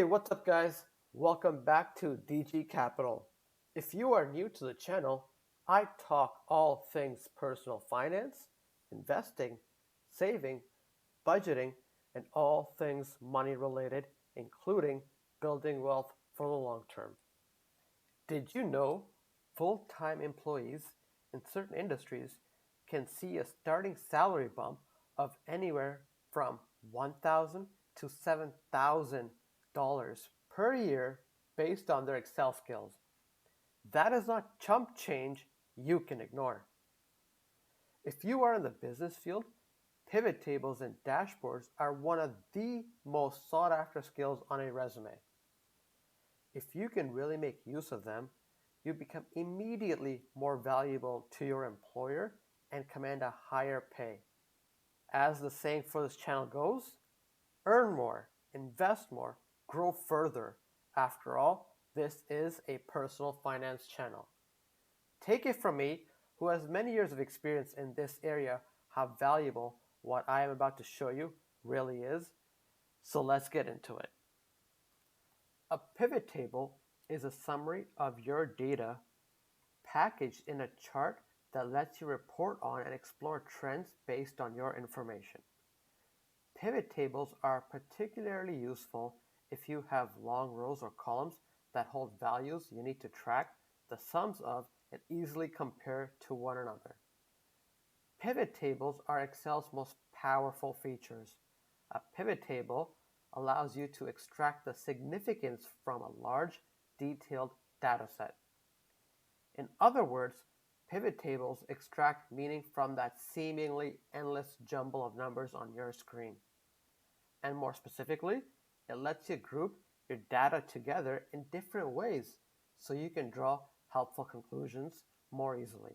What's up, guys? Welcome back to DG Capital. If you are new to the channel, I talk all things personal finance, investing, saving, budgeting, and all things money related, including building wealth for the long term. Did you know full time employees in certain industries can see a starting salary bump of anywhere from $1,000 to $7,000 per year based on their Excel skills? That is not chump change you can ignore. If you are in the business field, pivot tables and dashboards are one of the most sought after skills on a resume. If you can really make use of them, you become immediately more valuable to your employer and command a higher pay. As the saying for this channel goes, earn more, invest more, grow further. After all, this is a personal finance channel. Take it from me, who has many years of experience in this area, how valuable what I am about to show you really is. So let's get into it. A pivot table is a summary of your data packaged in a chart that lets you report on and explore trends based on your information. Pivot tables are particularly useful if you have long rows or columns that hold values you need to track the sums of and easily compare to one another. Pivot tables are Excel's most powerful features. A pivot table allows you to extract the significance from a large, detailed dataset. In other words, pivot tables extract meaning from that seemingly endless jumble of numbers on your screen. And more specifically, it lets you group your data together in different ways so you can draw helpful conclusions more easily.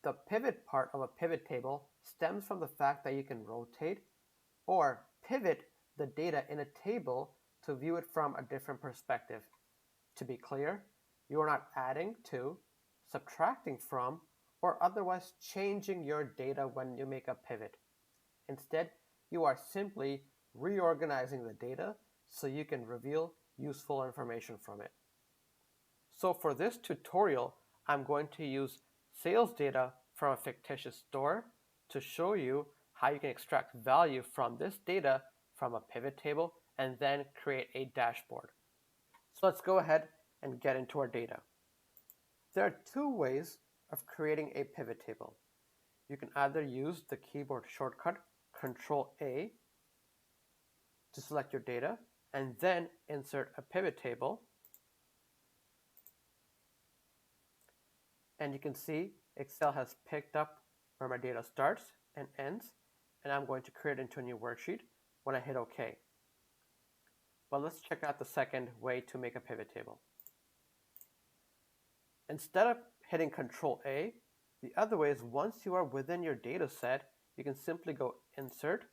The pivot part of a pivot table stems from the fact that you can rotate or pivot the data in a table to view it from a different perspective. To be clear, you are not adding to, subtracting from, or otherwise changing your data when you make a pivot. Instead, you are simply reorganizing the data so you can reveal useful information from it. So for this tutorial, I'm going to use sales data from a fictitious store to show you how you can extract value from this data from a pivot table and then create a dashboard. So let's go ahead and get into our data. There are two ways of creating a pivot table. You can either use the keyboard shortcut Control A to select your data and then insert a pivot table. And you can see Excel has picked up where my data starts and ends, and I'm going to create it into a new worksheet when I hit OK. But let's check out the second way to make a pivot table. Instead of hitting Control A, the other way is once you are within your data set, you can simply go Insert,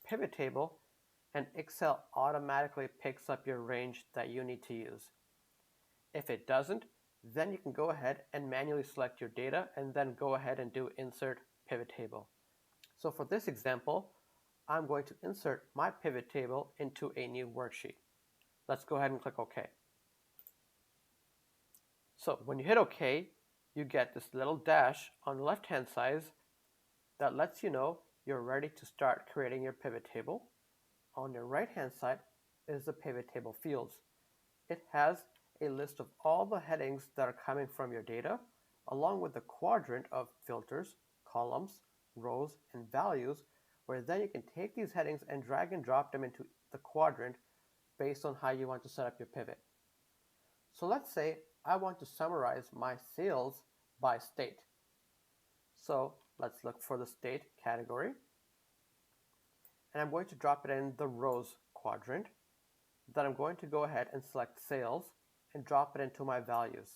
Pivot Table, and Excel automatically picks up your range that you need to use. If it doesn't, then you can go ahead and manually select your data and then go ahead and do Insert Pivot Table. So for this example, I'm going to insert my pivot table into a new worksheet. Let's go ahead and click OK. So when you hit OK, you get this little dash on the left-hand side that lets you know you're ready to start creating your pivot table. On your right-hand side is the pivot table fields. It has a list of all the headings that are coming from your data, along with the quadrant of filters, columns, rows, and values, where then you can take these headings and drag and drop them into the quadrant based on how you want to set up your pivot. So let's say I want to summarize my sales by state. So let's look for the state category. And I'm going to drop it in the rows quadrant. Then I'm going to go ahead and select sales and drop it into my values.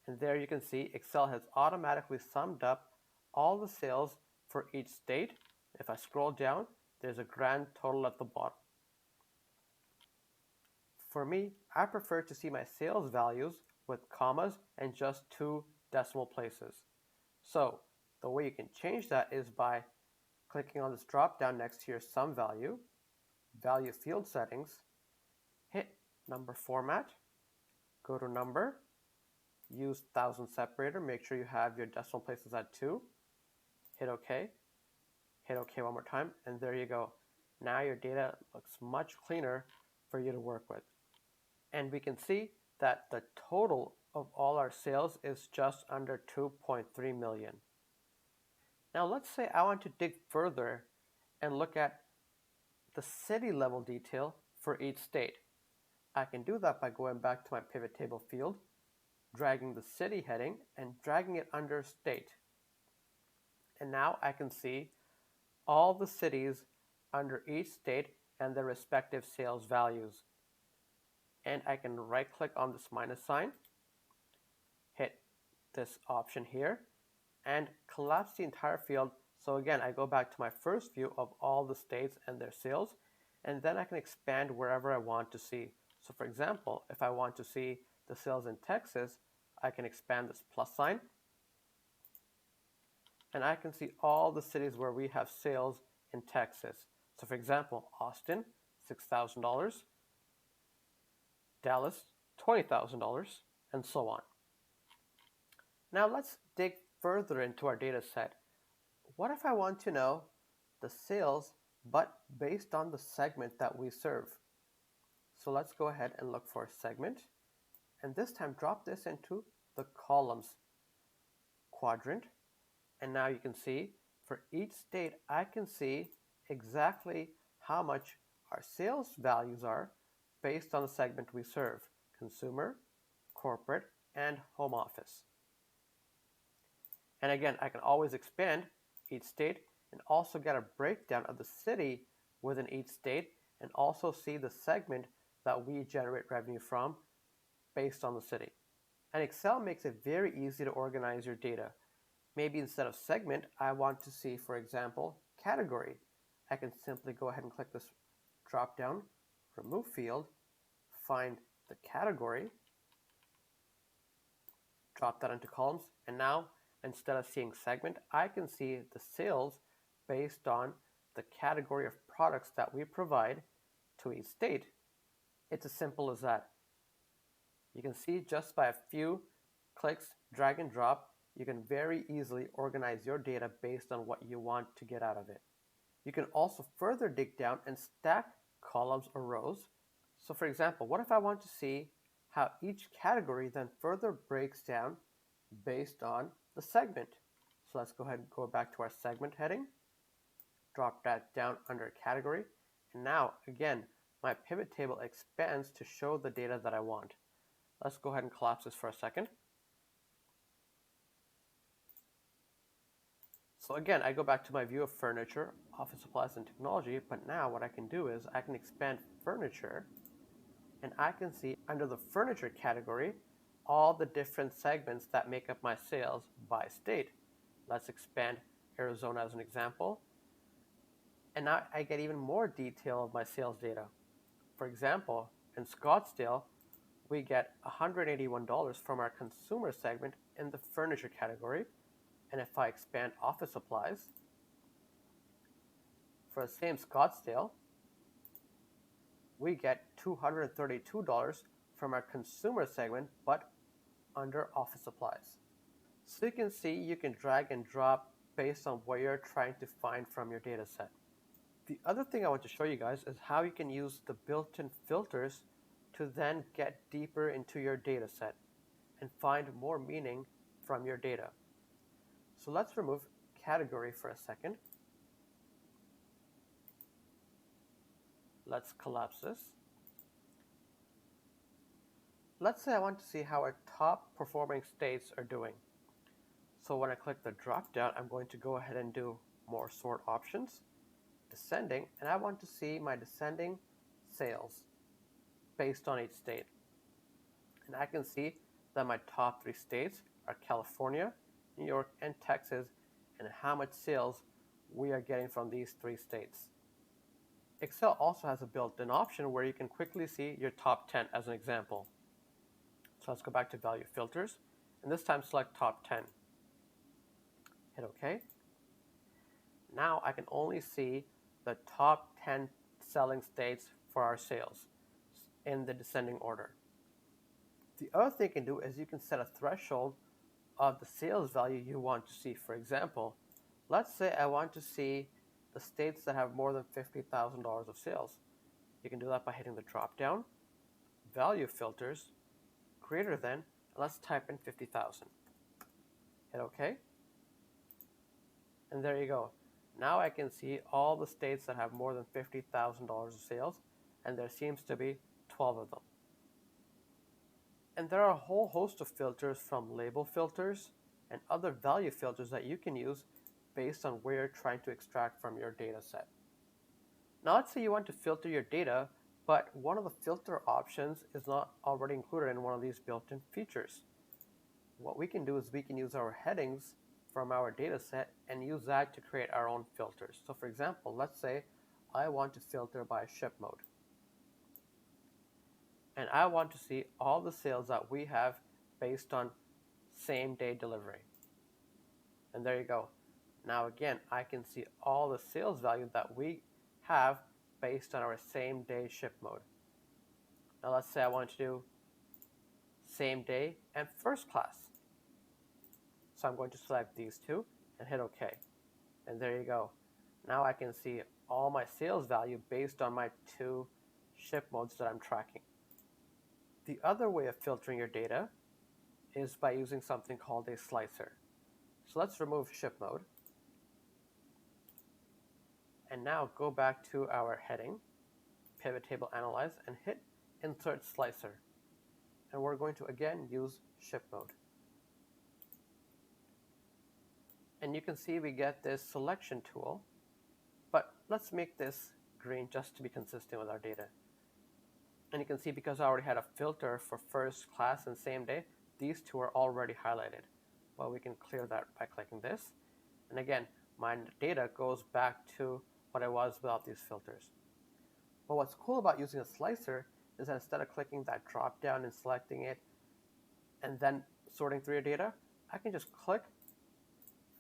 And there you can see Excel has automatically summed up all the sales for each state. If I scroll down, there's a grand total at the bottom. For me, I prefer to see my sales values with commas and just 2 decimal places. So the way you can change that is by clicking on this drop down next to your sum value value field settings, hit number format, go to number, use thousand separator, make sure you have your decimal places at 2, hit OK one more time, and there you go. Now your data looks much cleaner for you to work with. And we can see that the total of all our sales is just under 2.3 million. Now let's say I want to dig further and look at the city level detail for each state. I can do that by going back to my pivot table field, dragging the city heading and dragging it under state. And now I can see all the cities under each state and their respective sales values. And I can right click on this minus sign, hit this option here, and collapse the entire field. So again, I go back to my first view of all the states and their sales, and then I can expand wherever I want to see. So for example, if I want to see the sales in Texas, I can expand this plus sign, and I can see all the cities where we have sales in Texas. So for example, Austin, $6,000, Dallas, $20,000, and so on. Now let's dig further into our data set. What if I want to know the sales, but based on the segment that we serve? So let's go ahead and look for a segment, and this time drop this into the columns quadrant. And now you can see for each state, I can see exactly how much our sales values are based on the segment we serve: consumer, corporate, and home office. And again, I can always expand each state and also get a breakdown of the city within each state, and also see the segment that we generate revenue from based on the city. And Excel makes it very easy to organize your data. Maybe instead of segment, I want to see, for example, category. I can simply go ahead and click this drop down, remove field, find the category, drop that into columns, and now instead of seeing segment, I can see the sales based on the category of products that we provide to each state. It's as simple as that. You can see just by a few clicks, drag and drop, you can very easily organize your data based on what you want to get out of it. You can also further dig down and stack columns or rows. So for example, what if I want to see how each category then further breaks down based on the segment? So let's go ahead and go back to our segment heading, drop that down under category, and now again my pivot table expands to show the data that I want. Let's go ahead and collapse this for a second. So again, I go back to my view of furniture, office supplies, and technology, but now what I can do is I can expand furniture, and I can see under the furniture category all the different segments that make up my sales by state. Let's expand Arizona as an example. And now I get even more detail of my sales data. For example, in Scottsdale, we get $181 from our consumer segment in the furniture category. And if I expand office supplies, for the same Scottsdale, we get $232 from our consumer segment, but under office supplies. So you can see you can drag and drop based on what you're trying to find from your data set. The other thing I want to show you guys is how you can use the built-in filters to then get deeper into your data set and find more meaning from your data. So let's remove category for a second. Let's collapse this. Let's say I want to see how our top performing states are doing. So when I click the drop down, I'm going to go ahead and do more sort options, descending, and I want to see my descending sales based on each state. And I can see that my top 3 states are California, New York, and Texas, and how much sales we are getting from these 3 states. Excel also has a built-in option where you can quickly see your top 10 as an example. So let's go back to value filters, and this time select top 10. Hit OK. Now I can only see the top 10 selling states for our sales in the descending order. The other thing you can do is you can set a threshold of the sales value you want to see. For example, let's say I want to see the states that have more than $50,000 of sales. You can do that by hitting the drop down, value filters, greater than, and let's type in 50,000. Hit OK. And there you go. Now I can see all the states that have more than $50,000 of sales, and there seems to be 12 of them. And there are a whole host of filters, from label filters and other value filters that you can use based on where you're trying to extract from your data set. Now let's say you want to filter your data, but one of the filter options is not already included in one of these built-in features. What we can do is we can use our headings from our data set and use that to create our own filters. So for example, let's say I want to filter by ship mode. And I want to see all the sales that we have based on same day delivery. And there you go. Now again, I can see all the sales value that we have based on our same day ship mode. Now let's say I want to do same day and first class. So I'm going to select these two and hit OK. And there you go. Now I can see all my sales value based on my two ship modes that I'm tracking. The other way of filtering your data is by using something called a slicer. So let's remove ship mode. And now go back to our heading, pivot table analyze, and hit insert slicer. And we're going to again use ship mode. And you can see we get this selection tool, but let's make this green just to be consistent with our data. And you can see because I already had a filter for first class and same day, these two are already highlighted. Well, we can clear that by clicking this. And again, my data goes back to what it was without these filters. But what's cool about using a slicer is that instead of clicking that drop down and selecting it and then sorting through your data, I can just click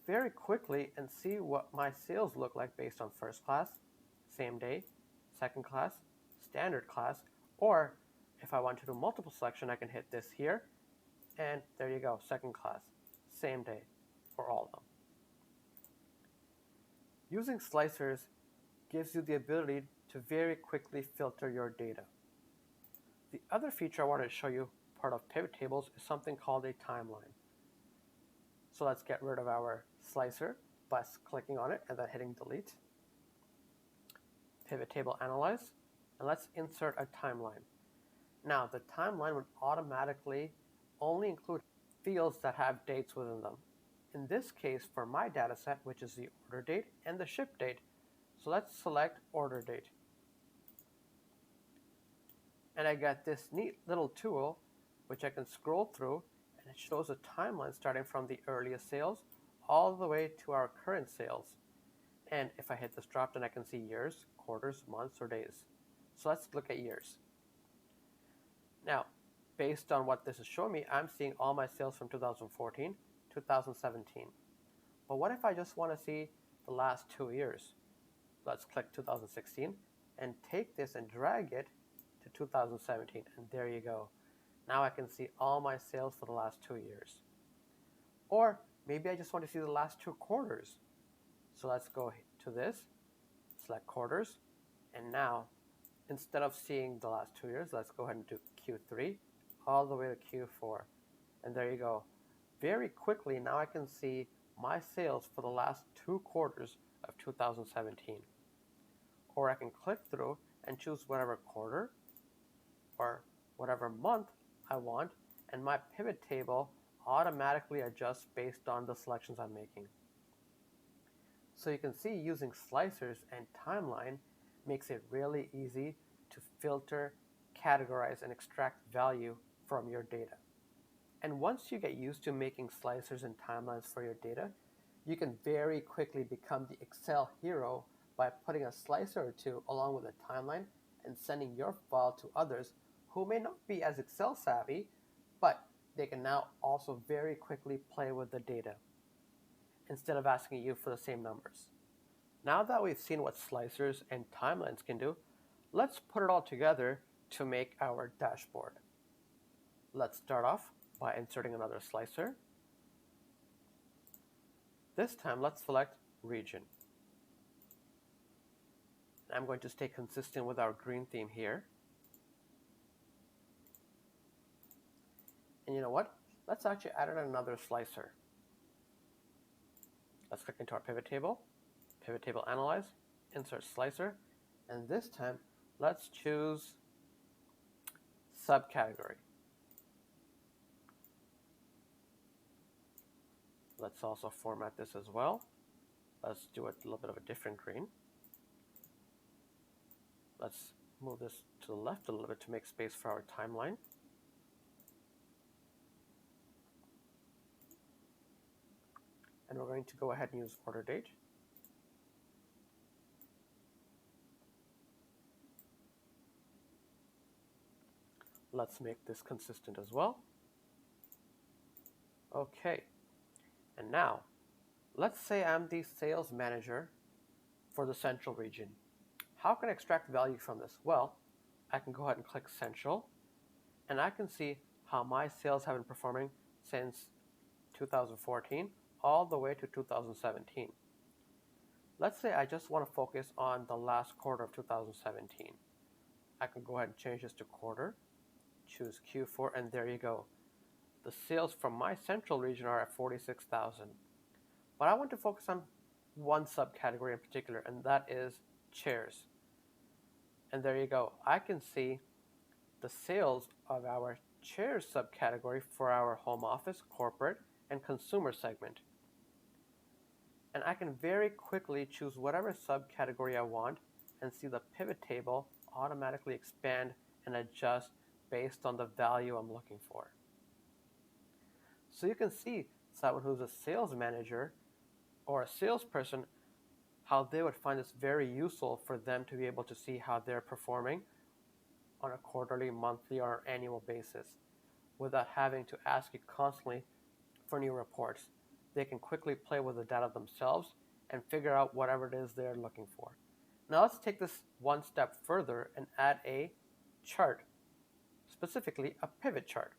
very quickly and see what my sales look like based on first class, same day, second class, standard class, or if I want to do multiple selection, I can hit this here, and there you go, second class, same day, for all of them. Using slicers gives you the ability to very quickly filter your data. The other feature I wanted to show you, part of pivot tables, is something called a timeline. So let's get rid of our slicer by clicking on it and then hitting delete. Pivot table analyze, and let's insert a timeline. Now the timeline would automatically only include fields that have dates within them. In this case, for my data set, which is the order date and the ship date, so let's select order date. And I got this neat little tool which I can scroll through, and it shows a timeline starting from the earliest sales all the way to our current sales. And if I hit this drop down, I can see years, quarters, months, or days. So let's look at years. Now, based on what this is showing me, I'm seeing all my sales from 2014, 2017. But what if I just want to see the last 2 years? Let's click 2016 and take this and drag it to 2017, and there you go. Now I can see all my sales for the last 2 years. Or maybe I just want to see the last 2 quarters. So let's go to this, select quarters, and now instead of seeing the last 2 years, let's go ahead and do Q3 all the way to Q4. And there you go. Very quickly, now I can see my sales for the last 2 quarters of 2017. Or I can click through and choose whatever quarter or whatever month I want, and my pivot table automatically adjusts based on the selections I'm making. So you can see using slicers and timeline makes it really easy to filter, categorize, and extract value from your data. And once you get used to making slicers and timelines for your data, you can very quickly become the Excel hero by putting a slicer or two along with a timeline and sending your file to others who may not be as Excel savvy, but they can now also very quickly play with the data instead of asking you for the same numbers. Now that we've seen what slicers and timelines can do, let's put it all together to make our dashboard. Let's start off by inserting another slicer. This time, let's select region. I'm going to stay consistent with our green theme here. And you know what? Let's actually add in another slicer. Let's click into our pivot table analyze, insert slicer, and this time let's choose subcategory. Let's also format this as well. Let's do a little bit of a different green. Let's move this to the left a little bit to make space for our timeline. And we're going to go ahead and use order date. Let's make this consistent as well. Okay, and now let's say I'm the sales manager for the central region. How can I extract value from this? Well, I can go ahead and click central, and I can see how my sales have been performing since 2014 all the way to 2017. Let's say I just want to focus on the last quarter of 2017. I can go ahead and change this to quarter, choose Q4, and there you go. The sales from my central region are at 46,000. But I want to focus on one subcategory in particular, and that is chairs. And there you go. I can see the sales of our chairs subcategory for our home office, corporate, and consumer segment. And I can very quickly choose whatever subcategory I want and see the pivot table automatically expand and adjust based on the value I'm looking for. So you can see someone who's a sales manager or a salesperson, how they would find this very useful for them to be able to see how they're performing on a quarterly, monthly, or annual basis without having to ask you constantly for new reports. They can quickly play with the data themselves and figure out whatever it is they're looking for. Now let's take this one step further and add a chart, specifically a pivot chart.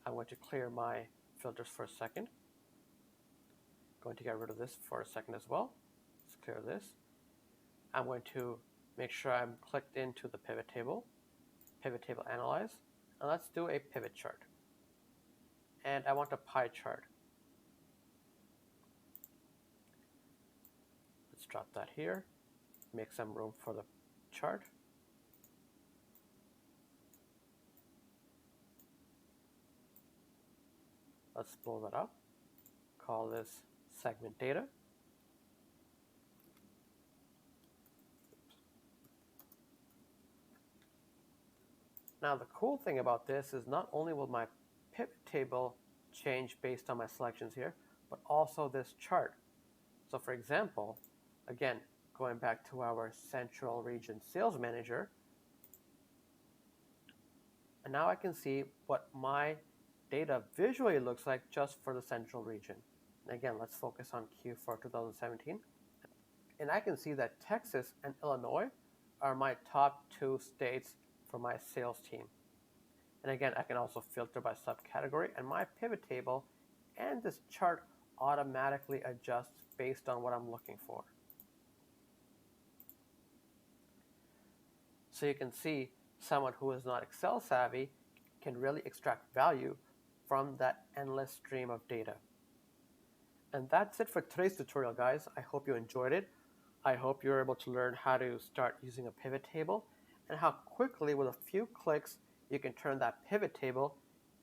I'm going to clear my filters for a second. Going to get rid of this for a second as well. Let's clear this. I'm going to make sure I'm clicked into the pivot table analyze, and let's do a pivot chart. And I want a pie chart. Let's drop that here, make some room for the chart. Let's blow that up, call this segment data. Now the cool thing about this is not only will my pivot table change based on my selections here, but also this chart. So for example, again, going back to our central region sales manager, and now I can see what my data visually looks like just for the central region. And again, let's focus on Q4 2017. And I can see that Texas and Illinois are my top 2 states for my sales team. And again, I can also filter by subcategory, and my pivot table and this chart automatically adjusts based on what I'm looking for. So you can see someone who is not Excel savvy can really extract value from that endless stream of data. And that's it for today's tutorial, guys. I hope you enjoyed it. I hope you're able to learn how to start using a pivot table and how quickly, with a few clicks, you can turn that pivot table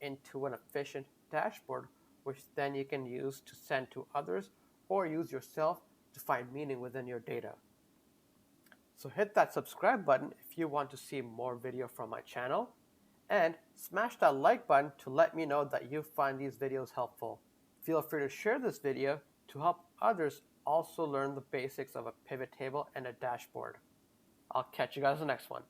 into an efficient dashboard, which then you can use to send to others or use yourself to find meaning within your data. So hit that subscribe button if you want to see more video from my channel, and smash that like button to let me know that you find these videos helpful. Feel free to share this video to help others also learn the basics of a pivot table and a dashboard. I'll catch you guys in the next one.